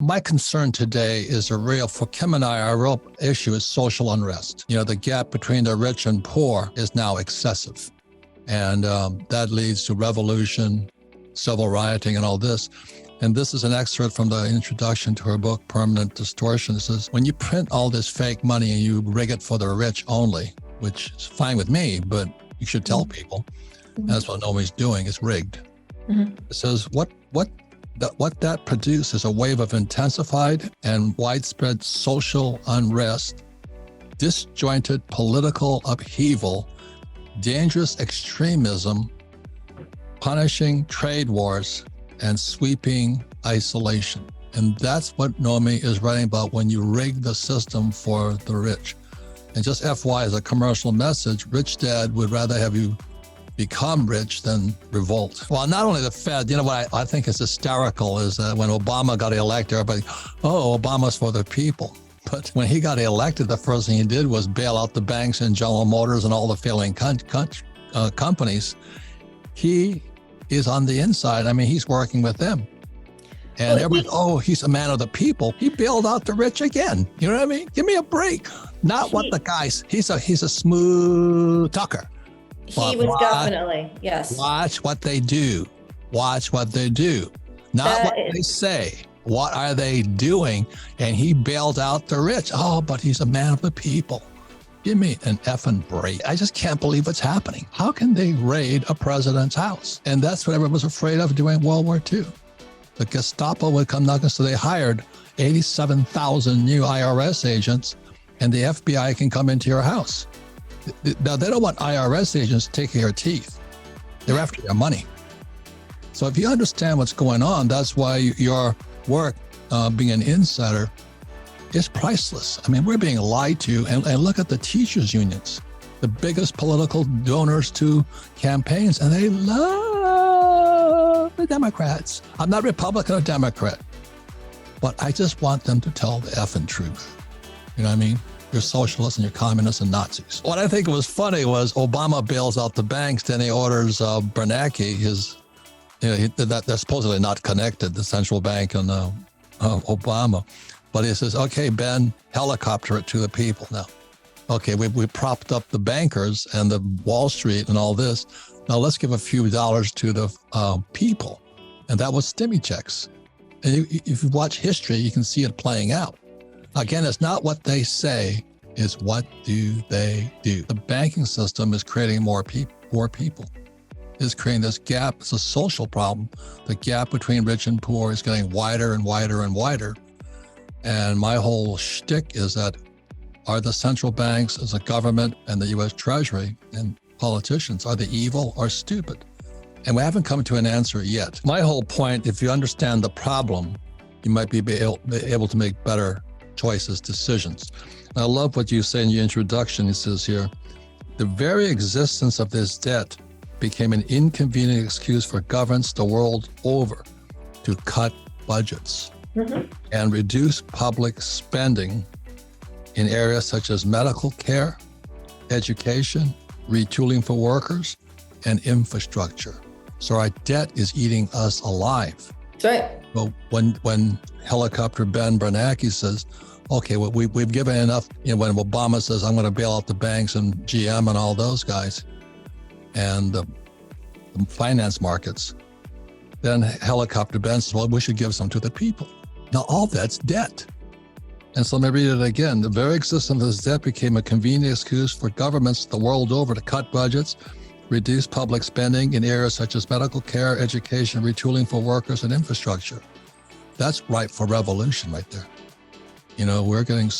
my concern today is for Kim and I, our real issue is social unrest. The gap between the rich and poor is now excessive. And that leads to revolution, civil rioting, and all this. And this is an excerpt from the introduction to her book, Permanent Distortion. It says, when you print all this fake money and you rig it for the rich only, which is fine with me, but you should tell people, that's what nobody's doing, it's rigged. It says, what that produces is a wave of intensified and widespread social unrest, disjointed political upheaval, dangerous extremism, punishing trade wars, and sweeping isolation. And that's what Nomi is writing about when you rig the system for the rich. And just FYI, as a commercial message, Rich Dad would rather have you become rich than revolt. Well, not only the Fed, what I think is hysterical is that when Obama got elected, everybody, Obama's for the people. But when he got elected, the first thing he did was bail out the banks and General Motors and all the failing companies. He is on the inside. I mean, he's working with them. And he's a man of the people. He bailed out the rich again. You know what I mean? Give me a break. Not what the guys, he's a smooth talker. He was definitely, yes. Watch what they do. Watch what they do. Not what they say. What are they doing? And he bailed out the rich. But he's a man of the people. Give me an effing break. I just can't believe what's happening. How can they raid a president's house? And that's what everyone was afraid of during World War II. The Gestapo would come knocking, so they hired 87,000 new IRS agents, and the FBI can come into your house. Now, they don't want IRS agents taking your teeth. They're after your money. So if you understand what's going on, that's why your work, being an insider, is priceless. I mean, we're being lied to. And look at the teachers' unions, the biggest political donors to campaigns, and they love the Democrats. I'm not Republican or Democrat, but I just want them to tell the effing truth. You know what I mean? You're socialists and you're communists and Nazis. What I think was funny was Obama bails out the banks, then he orders Bernanke, they're supposedly not connected, the central bank and Obama. But he says, okay, Ben, helicopter it to the people now. Okay, we propped up the bankers and the Wall Street and all this. Now let's give a few dollars to the people. And that was stimmy checks. And if you watch history, you can see it playing out. Again, it's not what they say, it's what do they do. The banking system is creating more people. It's creating this gap. It's a social problem. The gap between rich and poor is getting wider and wider and wider. And my whole shtick is that are the central banks, as a government and the U.S. Treasury and politicians, are they evil or stupid? And we haven't come to an answer yet. My whole point, if you understand the problem, you might be able to make better choices, decisions. And I love what you say in your introduction. It says here, the very existence of this debt became an inconvenient excuse for governments the world over to cut budgets and reduce public spending in areas such as medical care, education, retooling for workers, and infrastructure. So our debt is eating us alive. That's right. But when helicopter Ben Bernanke says, okay, well, we've given enough, when Obama says, I'm going to bail out the banks and GM and all those guys and the finance markets, then helicopter Ben says, well, we should give some to the people. Now, all that's debt. And so let me read it again. The very existence of this debt became a convenient excuse for governments the world over to cut budgets, reduce public spending in areas such as medical care, education, retooling for workers, and infrastructure. That's ripe for revolution right there. We're getting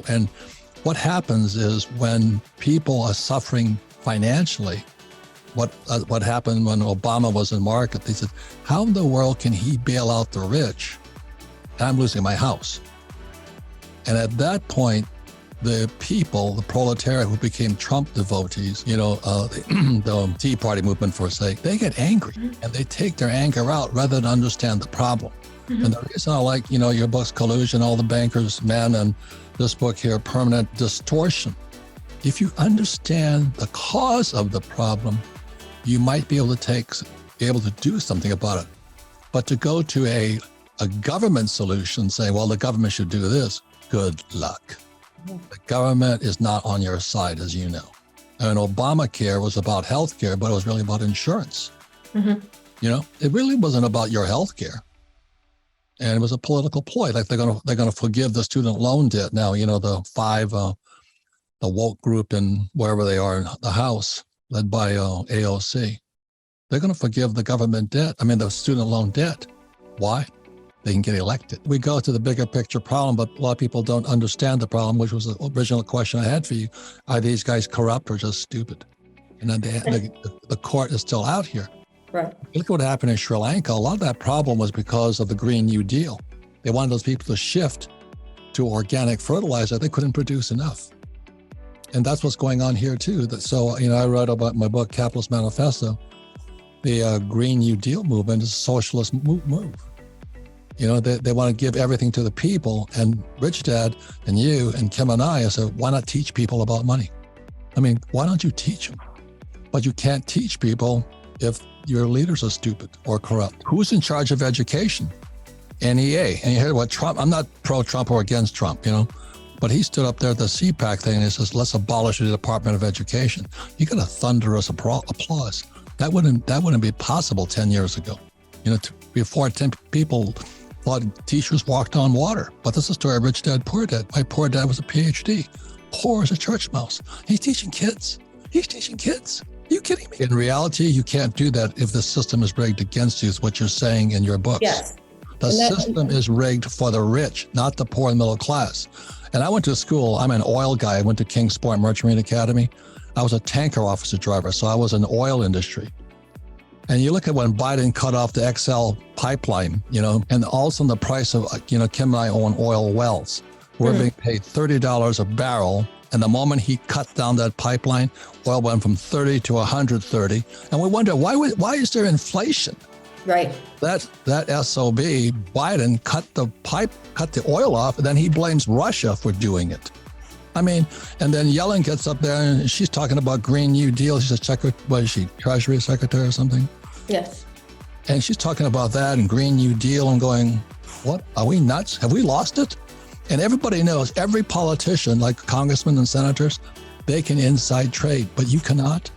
and what happens is when people are suffering financially, what happened when Obama was in market, they said, how in the world can he bail out the rich? I'm losing my house. And at that point, the people, the proletariat who became Trump devotees, the Tea Party movement for sake, they get angry and they take their anger out rather than understand the problem. And the reason I like, your books, Collusion, All the Bankers' Men, and this book here, Permanent Distortion, if you understand the cause of the problem, you might be able to do something about it. But to go to a a government solution saying, well, the government should do this. Good luck. The government is not on your side, as you know. And Obamacare was about healthcare, but it was really about insurance. Mm-hmm. You know, it really wasn't about your healthcare. And it was a political ploy. Like they're gonna forgive the student loan debt now. You know, the woke group in wherever they are in the House, led by AOC. They're going to forgive the government debt. I mean, the student loan debt. Why? They can get elected. We go to the bigger picture problem, but a lot of people don't understand the problem, which was the original question I had for you. Are these guys corrupt or just stupid? And then the court is still out here. Right. Look at what happened in Sri Lanka. A lot of that problem was because of the Green New Deal. They wanted those people to shift to organic fertilizer. They couldn't produce enough. And that's what's going on here too. So, you know, I wrote about my book, Capitalist Manifesto. The Green New Deal movement is a socialist move. You know, they want to give everything to the people. And Rich Dad and you and Kim and I said, why not teach people about money? I mean, why don't you teach them? But you can't teach people if your leaders are stupid or corrupt. Who's in charge of education? NEA. And you heard what Trump, I'm not pro-Trump or against Trump, you know, but he stood up there at the CPAC thing and he says, let's abolish the Department of Education. You got a thunderous applause. That wouldn't be possible 10 years ago. You know, before 10 people thought teachers walked on water. But this is the story of Rich Dad, Poor Dad. My poor dad was a PhD, poor as a church mouse. He's teaching kids. Are you kidding me? In reality, you can't do that if the system is rigged against you, is what you're saying in your books. Yes. The system is rigged for the rich, not the poor and middle class. And I went to school, I'm an oil guy. I went to Kingsport Merchant Marine Academy. I was a tanker officer driver, so I was in the oil industry. And you look at when Biden cut off the XL pipeline, you know, and also the price of, you know, Kim and I own oil wells. We're being paid $30 a barrel. And the moment he cut down that pipeline, oil went from 30 to 130. And we wonder, why is there inflation? Right. That SOB, Biden cut the oil off, and then he blames Russia for doing it. I mean, and then Yellen gets up there and she's talking about Green New Deal. She's what is she, Treasury Secretary or something? Yes. And she's talking about that and Green New Deal and going, what? Are we nuts? Have we lost it? And everybody knows, every politician, like congressmen and senators, they can inside trade, but you cannot.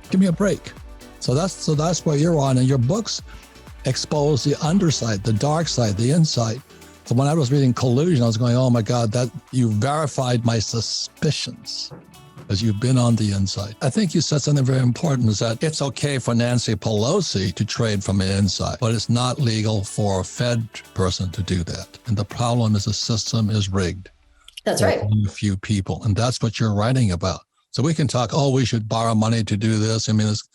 Give me a break. So that's where you're on, and your books expose the underside, the dark side, the inside. So when I was reading Collusion, I was going, oh my God, that you verified my suspicions as you've been on the inside. I think you said something very important, is that it's okay for Nancy Pelosi to trade from the inside, but it's not legal for a Fed person to do that. And the problem is the system is rigged. That's right. A few people. And that's what you're writing about. So we can talk, oh, we should borrow money to do this. I mean, there's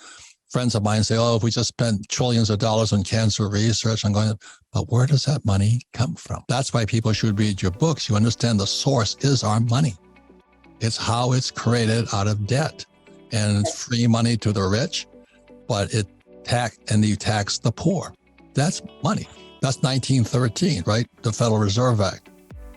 friends of mine say, oh, if we just spent trillions of dollars on cancer research, I'm going, but where does that money come from? That's why people should read your books. You understand the source is our money. It's how it's created out of debt, and it's free money to the rich, but you tax the poor. That's money. That's 1913, right? The Federal Reserve Act.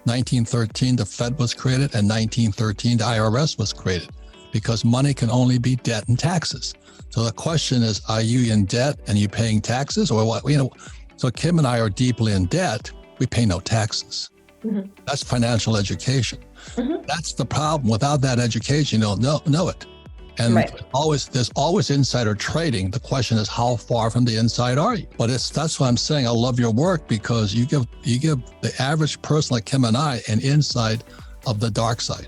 1913, the Fed was created, and 1913, the IRS was created, because money can only be debt and taxes. So the question is, are you in debt and you paying taxes, or what? You know, so Kim and I are deeply in debt. We pay no taxes. Mm-hmm. That's financial education. Mm-hmm. That's the problem. Without that education, you don't know it. And there's always insider trading. The question is, how far from the inside are you? But that's why I'm saying I love your work, because you give the average person like Kim and I an insight of the dark side.